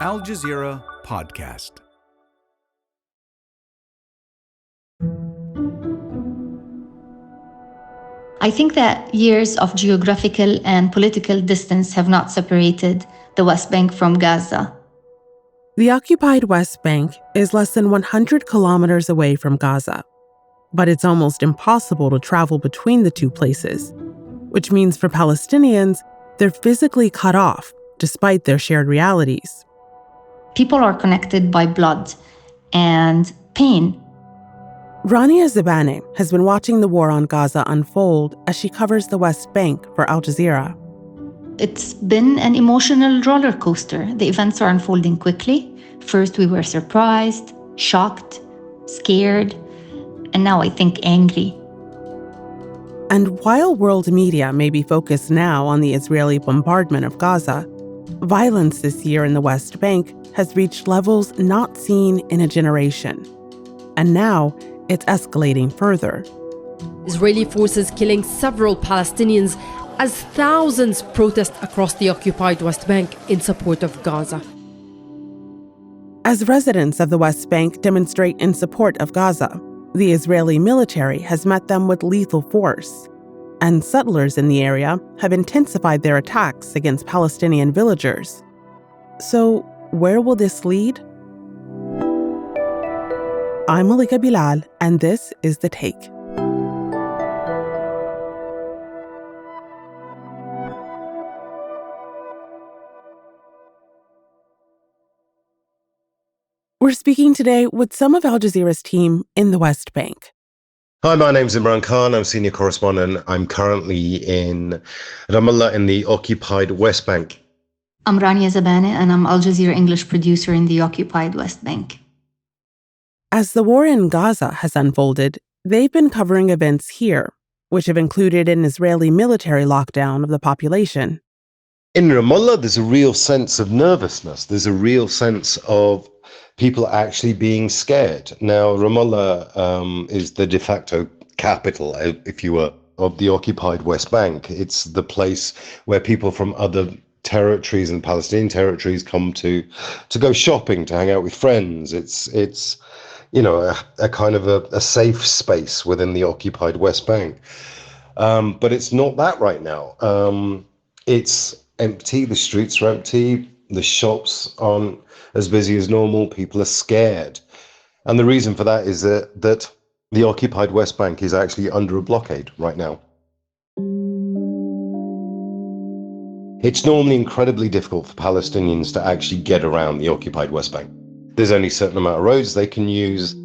Al Jazeera podcast. I think that years of geographical and political distance have not separated the West Bank from Gaza. The occupied West Bank is less than 100 kilometers away from Gaza, but it's almost impossible to travel between the two places, which means for Palestinians, they're physically cut off despite their shared realities. People are connected by blood and pain. Rania Zabaneh has been watching the war on Gaza unfold as she covers the West Bank for Al Jazeera. It's been an emotional roller coaster. The events are unfolding quickly. First, we were surprised, shocked, scared, and now I think angry. And while world media may be focused now on the Israeli bombardment of Gaza, violence this year in the West Bank has reached levels not seen in a generation. And now, it's escalating further. Israeli forces killing several Palestinians as thousands protest across the occupied West Bank in support of Gaza. As residents of the West Bank demonstrate in support of Gaza, the Israeli military has met them with lethal force, and settlers in the area have intensified their attacks against Palestinian villagers. So, where will this lead? I'm Malika Bilal, and this is The Take. We're speaking today with some of Al Jazeera's team in the West Bank. Hi, my name's Imran Khan. I'm senior correspondent. I'm currently in Ramallah in the occupied West Bank. I'm Rania Zabaneh, and I'm Al Jazeera English producer in the occupied West Bank. As the war in Gaza has unfolded, they've been covering events here, which have included an Israeli military lockdown of the population. In Ramallah, there's a real sense of nervousness. There's a real sense of people actually being scared. Now, Ramallah is the de facto capital, if you were, of the occupied West Bank. It's the place where people from other territories and Palestinian territories come to go shopping, to hang out with friends. It's you know, a kind of a safe space within the occupied West Bank. But it's not that right now. It's empty, the streets are empty, the shops aren't as busy as normal, people are scared. And the reason for that is that the occupied West Bank is actually under a blockade right now. It's normally incredibly difficult for Palestinians to actually get around the occupied West Bank. There's only a certain amount of roads they can use.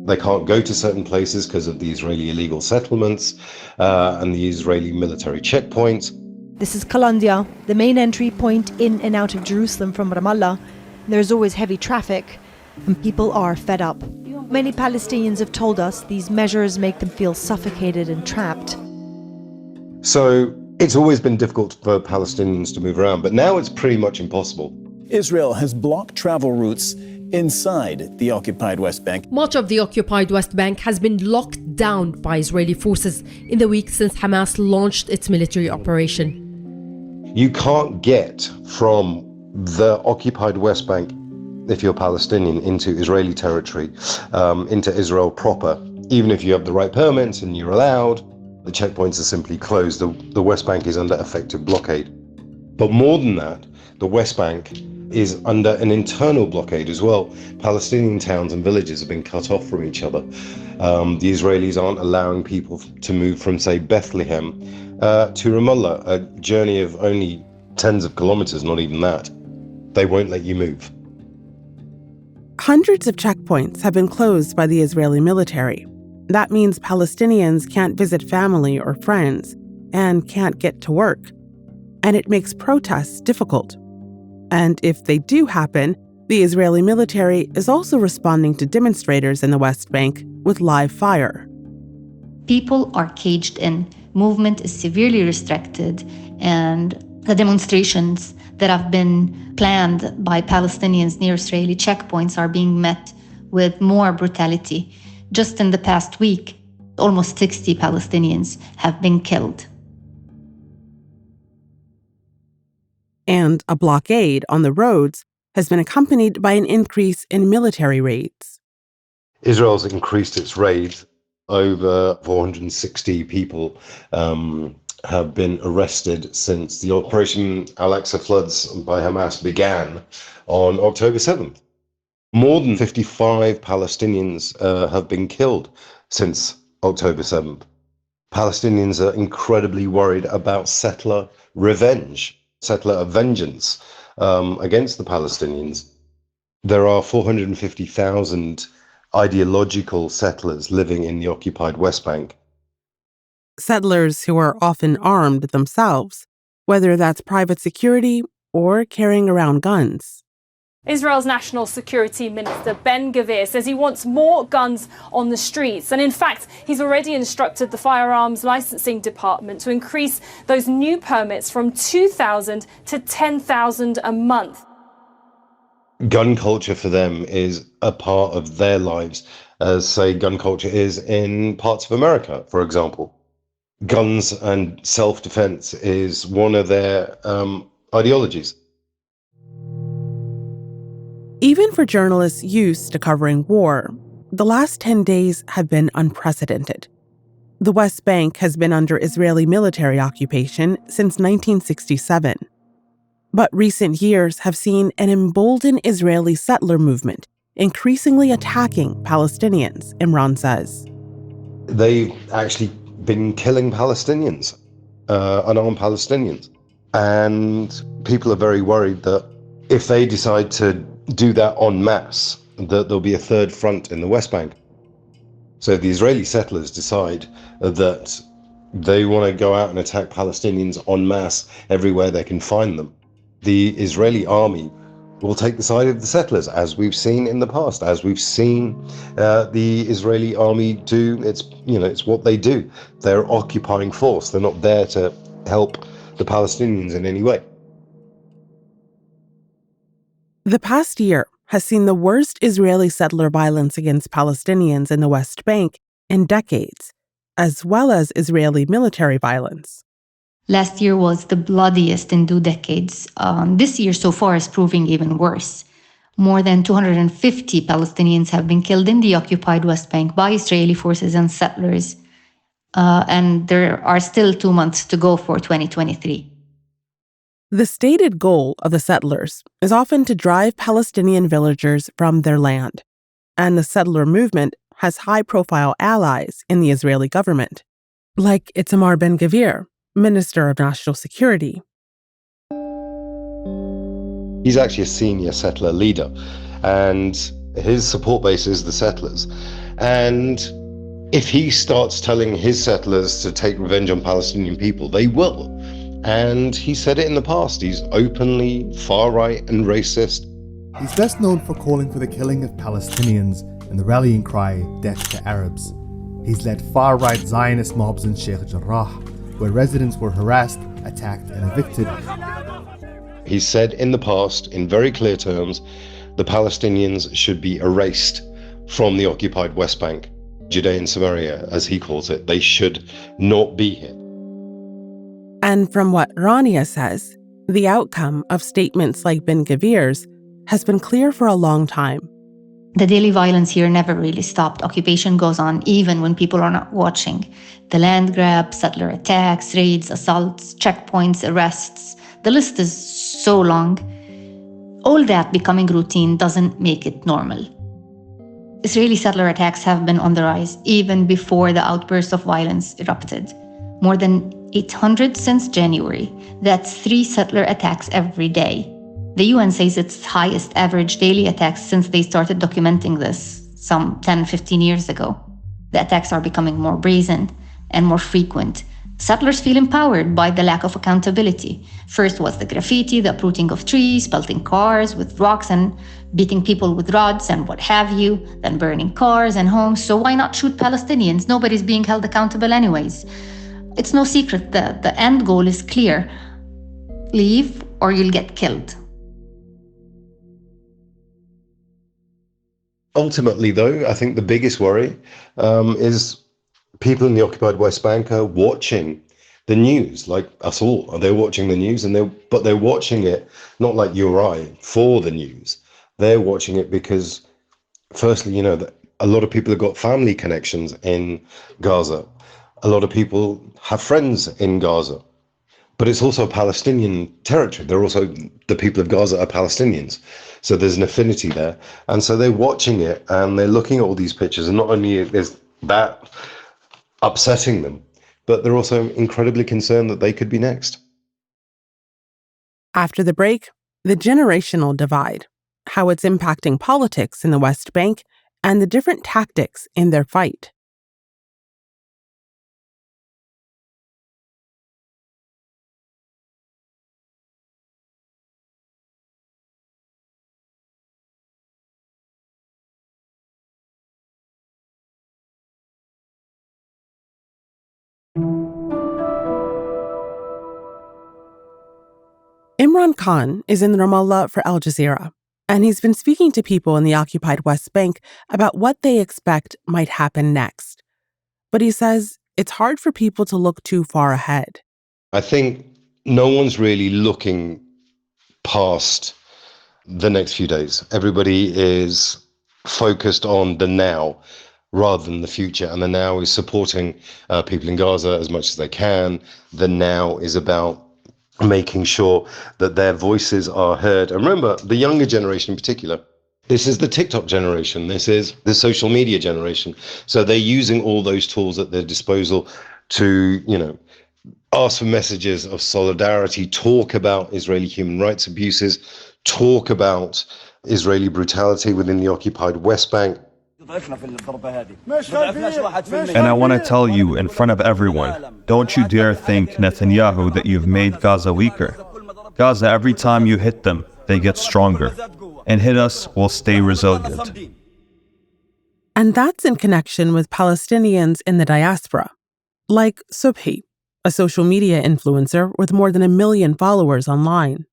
They can't go to certain places because of the Israeli illegal settlements and the Israeli military checkpoints. This is Kalandia, the main entry point in and out of Jerusalem from Ramallah. There's always heavy traffic, and people are fed up. Many Palestinians have told us these measures make them feel suffocated and trapped. So it's always been difficult for Palestinians to move around, but now it's pretty much impossible. Israel has blocked travel routes inside the occupied West Bank. Much of the occupied West Bank has been locked down by Israeli forces in the week since Hamas launched its military operation. You can't get from the occupied West Bank, if you're Palestinian, into Israeli territory, into Israel proper. Even if you have the right permits and you're allowed, the checkpoints are simply closed. The West Bank is under effective blockade. But more than that, the West Bank is under an internal blockade as well. Palestinian towns and villages have been cut off from each other. The Israelis aren't allowing people to move from, say, Bethlehem to Ramallah, a journey of only tens of kilometers, not even that. They won't let you move. Hundreds of checkpoints have been closed by the Israeli military. That means Palestinians can't visit family or friends and can't get to work. And it makes protests difficult. And if they do happen, the Israeli military is also responding to demonstrators in the West Bank with live fire. People are caged in. Movement is severely restricted, and the demonstrations that have been planned by Palestinians near Israeli checkpoints are being met with more brutality. Just in the past week, almost 60 Palestinians have been killed. And a blockade on the roads has been accompanied by an increase in military raids. Israel's increased its raids. Over 460 people have been arrested since the Operation Al-Aqsa Floods by Hamas began on October 7th. More than 55 Palestinians have been killed since October 7th. Palestinians are incredibly worried about settler revenge, settler vengeance against the Palestinians. There are 450,000 ideological settlers living in the occupied West Bank. Settlers who are often armed themselves, whether that's private security or carrying around guns. Israel's National Security Minister Ben-Gvir says he wants more guns on the streets. And in fact, he's already instructed the Firearms Licensing Department to increase those new permits from 2,000 to 10,000 a month. Gun culture for them is a part of their lives, as, say, gun culture is in parts of America, for example. Guns and self-defense is one of their ideologies. Even for journalists used to covering war, the last 10 days have been unprecedented. The West Bank has been under Israeli military occupation since 1967. But recent years have seen an emboldened Israeli settler movement increasingly attacking Palestinians, Imran says. They've actually been killing Palestinians, unarmed Palestinians. And people are very worried that if they decide to do that en masse, that there'll be a third front in the West Bank. So if the Israeli settlers decide that they want to go out and attack Palestinians en masse everywhere they can find them, the Israeli army will take the side of the settlers, as we've seen in the past, as we've seen the Israeli army do. It's what they do. They're occupying force. They're not there to help the Palestinians in any way. The past year has seen the worst Israeli settler violence against Palestinians in the West Bank in decades, as well as Israeli military violence. Last year was the bloodiest in 2 decades. This year so far is proving even worse. More than 250 Palestinians have been killed in the occupied West Bank by Israeli forces and settlers. And there are still 2 months to go for 2023. The stated goal of the settlers is often to drive Palestinian villagers from their land. And the settler movement has high-profile allies in the Israeli government, like Itamar Ben-Gvir, Minister of National Security. He's actually a senior settler leader, and his support base is the settlers. And if he starts telling his settlers to take revenge on Palestinian people, they will. And he said it in the past. He's openly far-right and racist. He's best known for calling for the killing of Palestinians and the rallying cry, "Death to Arabs." He's led far-right Zionist mobs in Sheikh Jarrah, where residents were harassed, attacked, and evicted. He said in the past, in very clear terms, the Palestinians should be erased from the occupied West Bank, Judea and Samaria, as he calls it. They should not be here. And from what Rania says, the outcome of statements like Ben-Gvir's has been clear for a long time. The daily violence here never really stopped. Occupation goes on even when people are not watching. The land grab, settler attacks, raids, assaults, checkpoints, arrests. The list is so long. All that becoming routine doesn't make it normal. Israeli settler attacks have been on the rise even before the outburst of violence erupted. More than 800 since January. That's 3 settler attacks every day. The UN says it's highest average daily attacks since they started documenting this some 10-15 years ago. The attacks are becoming more brazen and more frequent. Settlers feel empowered by the lack of accountability. First was the graffiti, the uprooting of trees, pelting cars with rocks and beating people with rods and what have you, then burning cars and homes. So why not shoot Palestinians? Nobody's being held accountable anyways. It's no secret that the end goal is clear. Leave or you'll get killed. Ultimately, though, I think the biggest worry is people in the occupied West Bank are watching the news, like us all. They're watching the news, but they're watching it not like you or I for the news. They're watching it because, firstly, a lot of people have got family connections in Gaza. A lot of people have friends in Gaza. But it's also Palestinian territory. They're also, the people of Gaza are Palestinians. So there's an affinity there. And so they're watching it and they're looking at all these pictures. And not only is that upsetting them, but they're also incredibly concerned that they could be next. After the break, the generational divide, how it's impacting politics in the West Bank, and the different tactics in their fight. Imran Khan is in Ramallah for Al Jazeera, and he's been speaking to people in the occupied West Bank about what they expect might happen next. But he says it's hard for people to look too far ahead. I think no one's really looking past the next few days. Everybody is focused on the now rather than the future. And the now is supporting people in Gaza as much as they can. The now is about making sure that their voices are heard. And remember, the younger generation in particular, this is the TikTok generation. This is the social media generation. So they're using all those tools at their disposal to, ask for messages of solidarity, talk about Israeli human rights abuses, talk about Israeli brutality within the occupied West Bank. And I want to tell you in front of everyone, don't you dare think, Netanyahu, that you've made Gaza weaker. Gaza, every time you hit them, they get stronger. And hit us, we'll stay resilient. And that's in connection with Palestinians in the diaspora, like Subhi, a social media influencer with more than 1 million followers online.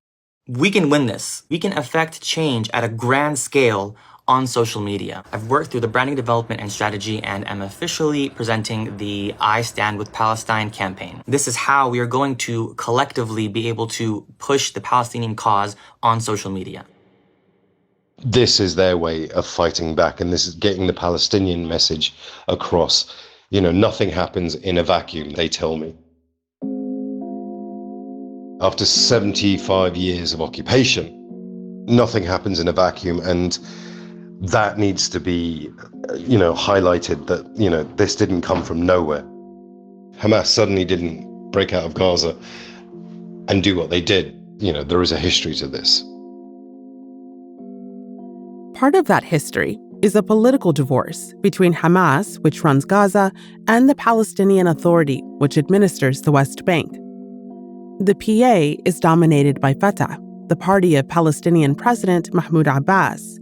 We can win this. We can affect change at a grand scale on social media. I've worked through the branding development and strategy and am officially presenting the I Stand With Palestine campaign. This is how we are going to collectively be able to push the Palestinian cause on social media. This is their way of fighting back, and this is getting the Palestinian message across. Nothing happens in a vacuum, they tell me. After 75 years of occupation, nothing happens in a vacuum, and that needs to be, highlighted that, this didn't come from nowhere. Hamas suddenly didn't break out of Gaza and do what they did. There is a history to this. Part of that history is a political divorce between Hamas, which runs Gaza, and the Palestinian Authority, which administers the West Bank. The PA is dominated by Fatah, the party of Palestinian President Mahmoud Abbas.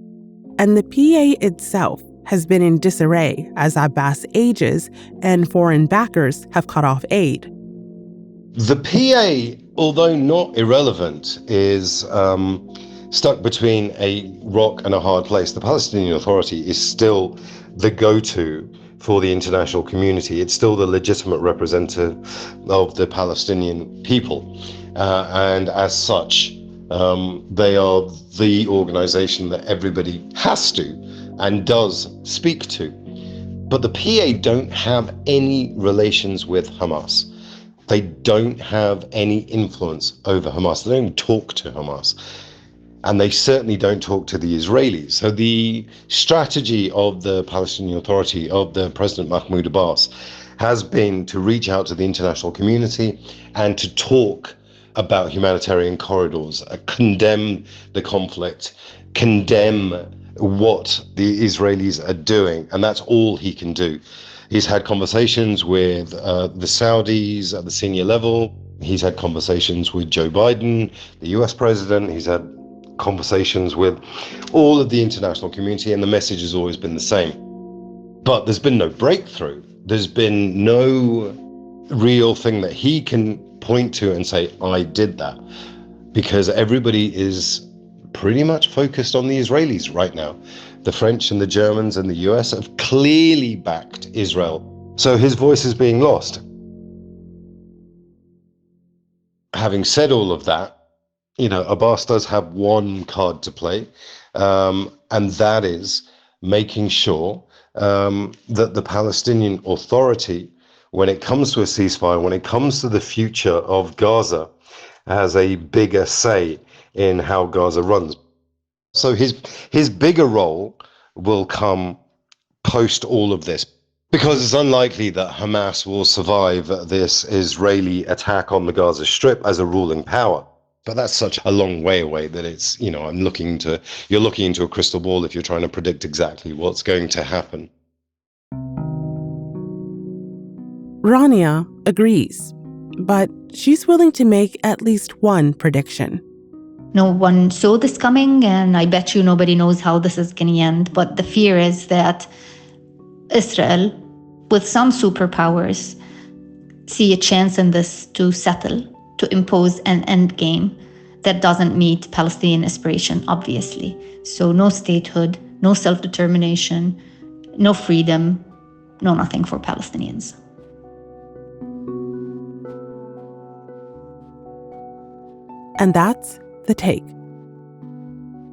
And the PA itself has been in disarray as Abbas ages and foreign backers have cut off aid. The PA, although not irrelevant, is stuck between a rock and a hard place. The Palestinian Authority is still the go-to for the international community. It's still the legitimate representative of the Palestinian people. And as such, they are the organization that everybody has to and does speak to. But the PA don't have any relations with Hamas. They don't have any influence over Hamas. They don't talk to Hamas. And they certainly don't talk to the Israelis. So the strategy of the Palestinian Authority, of the President Mahmoud Abbas, has been to reach out to the international community and to talk about humanitarian corridors, condemn the conflict, condemn what the Israelis are doing. And that's all he can do. He's had conversations with the Saudis at the senior level. He's had conversations with Joe Biden, the US president. He's had conversations with all of the international community, and the message has always been the same. But there's been no breakthrough. There's been no real thing that he can point to and say, I did that, because everybody is pretty much focused on the Israelis right now. The French and the Germans and the US have clearly backed Israel. So his voice is being lost. having said all of that, Abbas does have one card to play, and that is making sure that the Palestinian Authority, when it comes to a ceasefire, when it comes to the future of Gaza, has a bigger say in how Gaza runs. So his bigger role will come post all of this, because it's unlikely that Hamas will survive this Israeli attack on the Gaza Strip as a ruling power. But that's such a long way away that it's, you're looking into a crystal ball if you're trying to predict exactly what's going to happen. Rania agrees, but she's willing to make at least one prediction. No one saw this coming, and I bet you nobody knows how this is going to end. But the fear is that Israel, with some superpowers, see a chance in this to settle, to impose an end game that doesn't meet Palestinian aspiration, obviously. So no statehood, no self-determination, no freedom, no nothing for Palestinians. And that's The Take.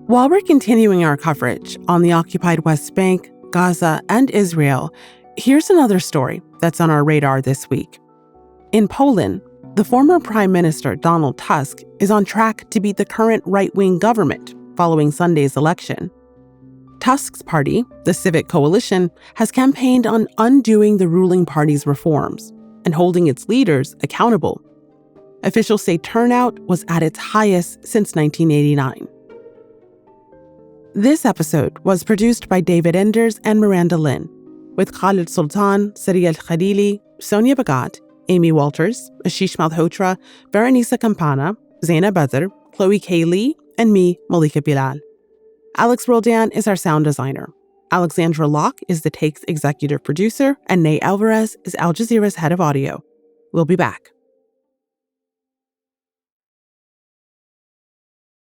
While we're continuing our coverage on the occupied West Bank, Gaza, and Israel, here's another story that's on our radar this week. In Poland, the former Prime Minister Donald Tusk is on track to beat the current right-wing government following Sunday's election. Tusk's party, the Civic Coalition, has campaigned on undoing the ruling party's reforms and holding its leaders accountable. Officials say turnout was at its highest since 1989. This episode was produced by David Enders and Miranda Lin, with Khalid Sultan, Sari Al-Khalili, Sonia Bhagat, Amy Walters, Ashish Malhotra, Berenice Campana, Zaina Badr, Chloe K. Lee, and me, Malika Bilal. Alex Roldan is our sound designer. Alexandra Locke is The Take's executive producer, and Nate Alvarez is Al Jazeera's head of audio. We'll be back.